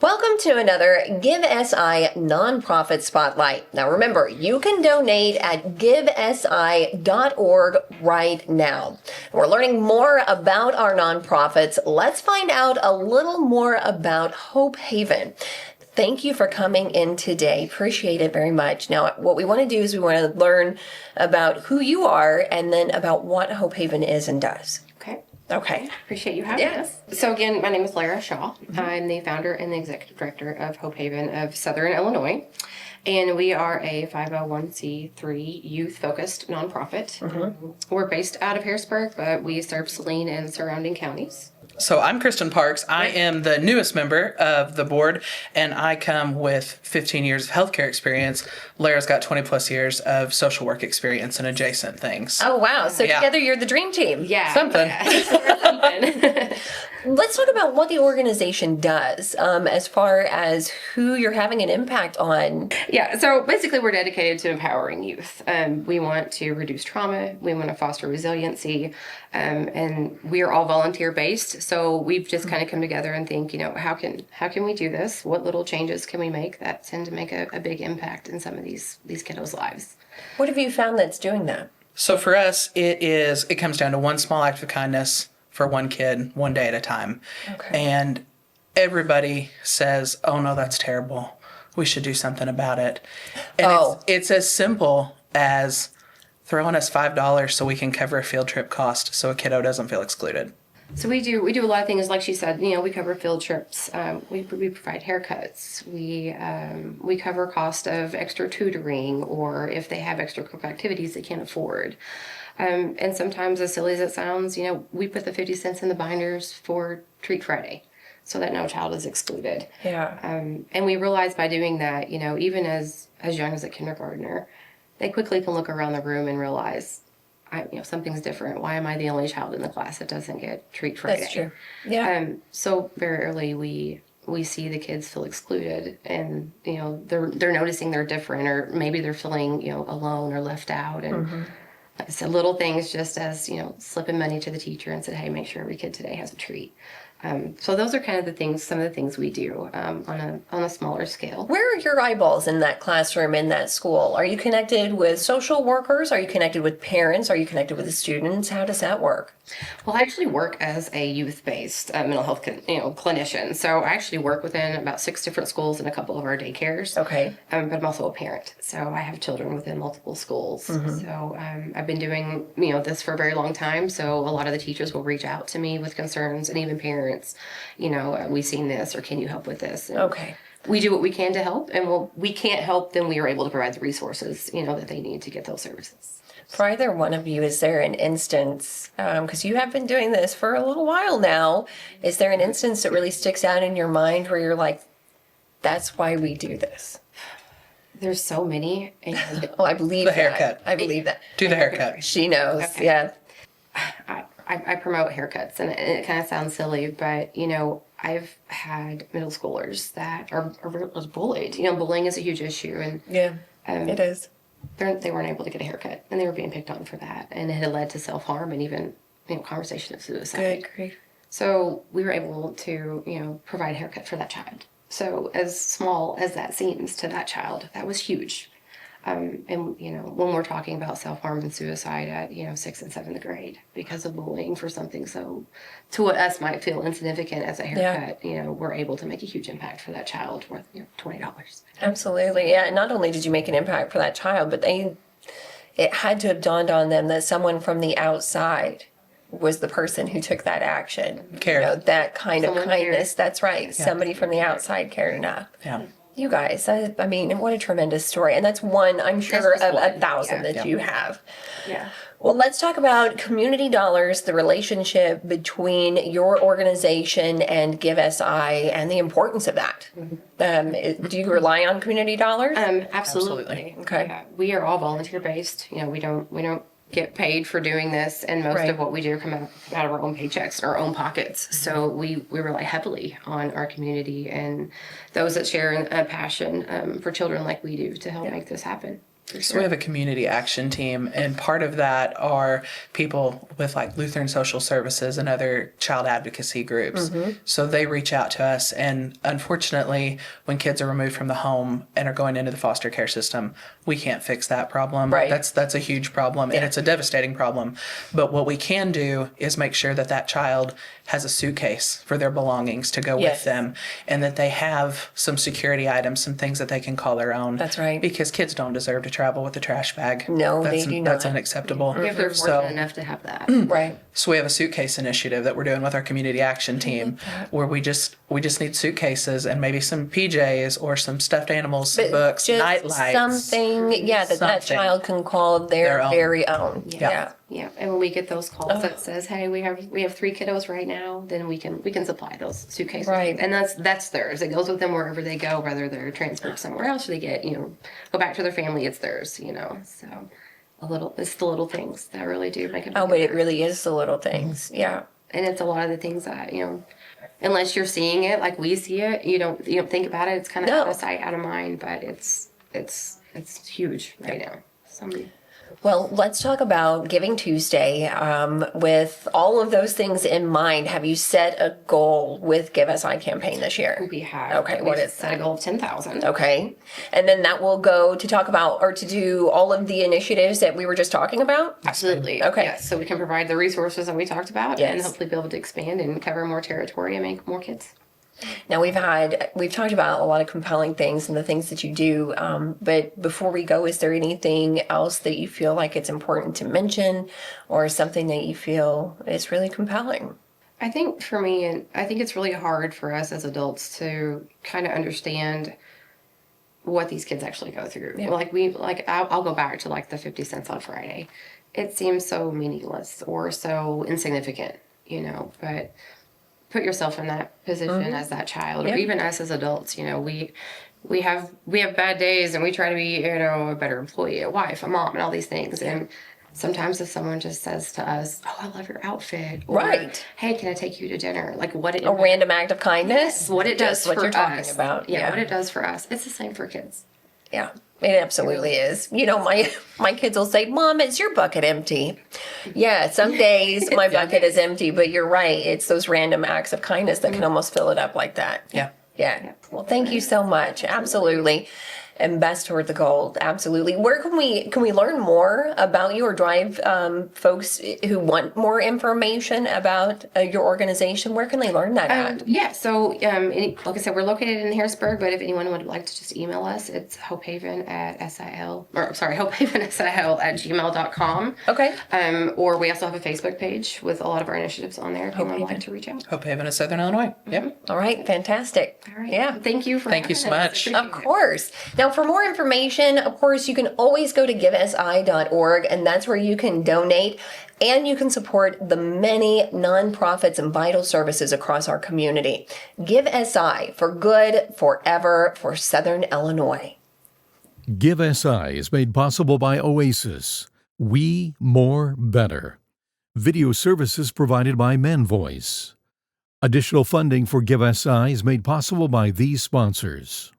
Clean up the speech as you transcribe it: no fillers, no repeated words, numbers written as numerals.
Welcome to another GiveSI Nonprofit Spotlight. Now remember, you can donate at givesi.org right now. We're learning more about our nonprofits. Let's find out a little more about Hope Haven. Thank you for coming in today. Appreciate it very much. Now, what we want to do is we want to learn about who you are and then about what Hope Haven is and does. Okay. Appreciate you having us. So again, my name is Lara Shaw. I'm the founder and the executive director of Hope Haven of Southern Illinois. And we are a 501c3 youth-focused nonprofit. We're based out of Harrisburg, but we serve Saline and surrounding counties. So I'm Kristen Parks. I am the newest member of the board, and I come with 15 years of healthcare experience. Lara's got 20 plus years of social work experience and adjacent things. Oh, wow. So together you're the dream team. Yeah. Something. Something. Let's talk about what the organization does as far as who you're having an impact on. Yeah, so basically we're dedicated to empowering youth. We want to reduce trauma. We want to foster resiliency. And we are all volunteer based. So we've just kind of come together and think, how can we do this? What little changes can we make that tend to make a big impact in some of these kiddos' lives? What have you found that's doing that? So for us, it comes down to one small act of kindness for one kid, one day at a time. Okay. And everybody says, oh no, that's terrible. We should do something about it. And it's as simple as throwing us $5 so we can cover a field trip cost so a kiddo doesn't feel excluded. So we do a lot of things, like she said. We cover field trips. We provide haircuts. We cover cost of extra tutoring, or if they have extracurricular activities they can't afford. And sometimes, as silly as it sounds, we put the 50 cents in the binders for Treat Friday, so that no child is excluded. Yeah. And we realize by doing that, even as young as a kindergartner, they quickly can look around the room and realize, something's different. Why am I the only child in the class that doesn't get Treat Friday? That's true. Yeah. So very early we see the kids feel excluded, and they're noticing they're different, or maybe they're feeling alone or left out. And like I said, little things, just as slipping money to the teacher and said, hey, make sure every kid today has a treat. So those are kind of some of the things we do on a smaller scale. Where are your eyeballs in that classroom, in that school? Are you connected with social workers? Are you connected with parents? Are you connected with the students? How does that work? Well, I actually work as a youth-based mental health clinician. So I actually work within about 6 different schools and a couple of our daycares. Okay. But I'm also a parent, so I have children within multiple schools. So I've been doing this for a very long time. So a lot of the teachers will reach out to me with concerns, and even parents. We've seen this, or can you help with this? And Okay. we do what we can to help, and we can't help, then we are able to provide the resources that they need to get those services. For either one of you, is there an instance, because you have been doing this for a little while now, is there an instance that really sticks out in your mind where you're like, that's why we do this? There's so many. And I believe The that. haircut. I believe that. Do the haircut. She knows. Okay. Yeah. I promote haircuts, and it kind of sounds silly, but I've had middle schoolers that are bullied. Bullying is a huge issue, and Yeah. It is. they weren't able to get a haircut, and they were being picked on for that, and it had led to self-harm and even conversation of suicide. Good grief. So we were able to provide a haircut for that child. So as small as that seems to that child, that was huge. And when we're talking about self-harm and suicide at 6th and 7th grade because of bullying for something so to what us might feel insignificant as a haircut, we're able to make a huge impact for that child worth $20. Absolutely. Yeah. And not only did you make an impact for that child, but it had to have dawned on them that someone from the outside was the person who took that action. Cared. That kind Someone of kindness. cared. That's right. Yeah. Somebody from the outside cared enough. Yeah. You guys, I mean, what a tremendous story. And that's one, I'm sure, That's just of one. 1,000 Yeah. that you have. Yeah. Well, let's talk about community dollars, the relationship between your organization and GiveSI and the importance of that. Do you rely on community dollars? Absolutely. Okay. Yeah. We are all volunteer based. We don't get paid for doing this, and most of what we do come out of our own paychecks, our own pockets. So we rely heavily on our community and those that share a passion for children like we do to help make this happen. So we have a community action team, and part of that are people with like Lutheran Social Services and other child advocacy groups. So they reach out to us, and unfortunately, when kids are removed from the home and are going into the foster care system, we can't fix that problem. Right. That's a huge problem, and it's a devastating problem. But what we can do is make sure that that child has a suitcase for their belongings to go with them, and that they have some security items, some things that they can call their own. That's right. Because kids don't deserve to travel with a trash bag. No, that's, they do That's not. unacceptable. If they're fortunate enough to have that. Right. So we have a suitcase initiative that we're doing with our community action team, where we just need suitcases and maybe some PJs or some stuffed animals, some books, Just night lights. something, that child can call their own. very own. Yeah. Yeah, and when we get those calls that says, "Hey, we have 3 kiddos right now," then we can supply those suitcases, Right. And that's theirs. It goes with them wherever they go, whether they're transferred somewhere else or they get go back to their family. It's theirs, So it's the little things that really do make a big Oh, but it difference. really is the little things. Yeah. And it's a lot of the things that unless you're seeing it like we see it, you don't think about it. It's kind of No. out of sight, out of mind. But it's huge right now. Well, let's talk about Giving Tuesday. With all of those things in mind, have you set a goal with GiveSI campaign this year? We have. Okay, what is set a goal of 10,000. Okay. And then that will go to talk about or to do all of the initiatives that we were just talking about? Absolutely. Okay. Yes. So we can provide the resources that we talked about and Yes. hopefully be able to expand and cover more territory and make more kids. Now we've talked about a lot of compelling things and the things that you do. But before we go, is there anything else that you feel like it's important to mention, or something that you feel is really compelling? I think for me, and I think it's really hard for us as adults to kind of understand what these kids actually go through. Yeah. I'll go back to like the 50 cents on Friday. It seems so meaningless or so insignificant, but put yourself in that position as that child, or even us as adults. We have bad days, and we try to be a better employee, a wife, a mom, and all these things. And sometimes if someone just says to us, "Oh, I love your outfit," or Right. "Hey, can I take you to dinner?" Like A random act of kindness? what it does Just what for you're talking us. about. Yeah, what it does for us. It's the same for kids. Yeah, it absolutely is. My kids will say, "Mom, is your bucket empty?" Yeah, some days my bucket is empty, but you're right. It's those random acts of kindness that can almost fill it up like that. Yeah. Yeah. Well, thank you so much. Absolutely. And best toward the goal. Absolutely. Where can we learn more about you, or drive folks who want more information about your organization? Where can they learn that at? Yeah, so like I said, we're located in Harrisburg, but if anyone would like to just email us, it's hopehavensil@gmail.com. Okay. Or we also have a Facebook page with a lot of our initiatives on there if anyone would like to reach out. Hope Haven is Southern Illinois. Yep. All right. Fantastic. All right. Yeah. Thank you Thank you so having us. much. Appreciate Of course. Now, for more information, of course, you can always go to givesi.org, and that's where you can donate and you can support the many nonprofits and vital services across our community. GiveSI, for good, forever, for Southern Illinois. GiveSI is made possible by Oasis. We More Better. Video services provided by ManVoice. Additional funding for GiveSI is made possible by these sponsors.